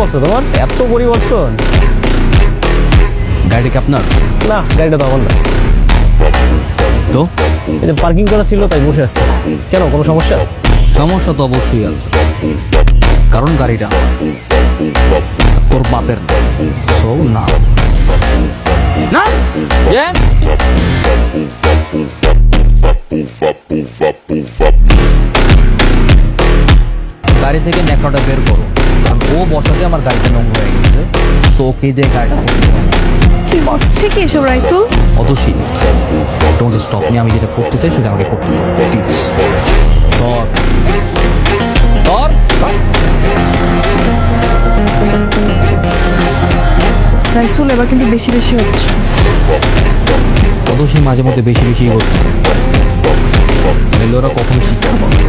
অবস্থা তোমার? এত পরিবর্তন। গাড়ি কি আপনার? না, গাড়িটা তো আমার না। তো এই যে পার্কিং করা ছিল তাই বসে আছে। কেন, কোনো সমস্যা? সমস্যা তো অবশ্যই আছে, কারণ গাড়িটা তোর বাপের না। সো না না গাড়ি থেকে ন্যাকড়াটা বের করো, কারণ ও বসাতে আমার গাড়িটা নোংরা হয়ে গেছে। সো ওকে দিয়ে গাড়িটা কি বলছে কি এসব rifle? Atasi don't stop me, আমি যেটা করতে চাই সেটা আমাকে করতে দিন প্লিজ। ধর ধর। রাইফেল এবার কিন্তু বেশি বেশি হচ্ছে। অতসী মাঝে মধ্যে বেশি বেশি করতে, ওরা কখনো শিক্ষা পাবে।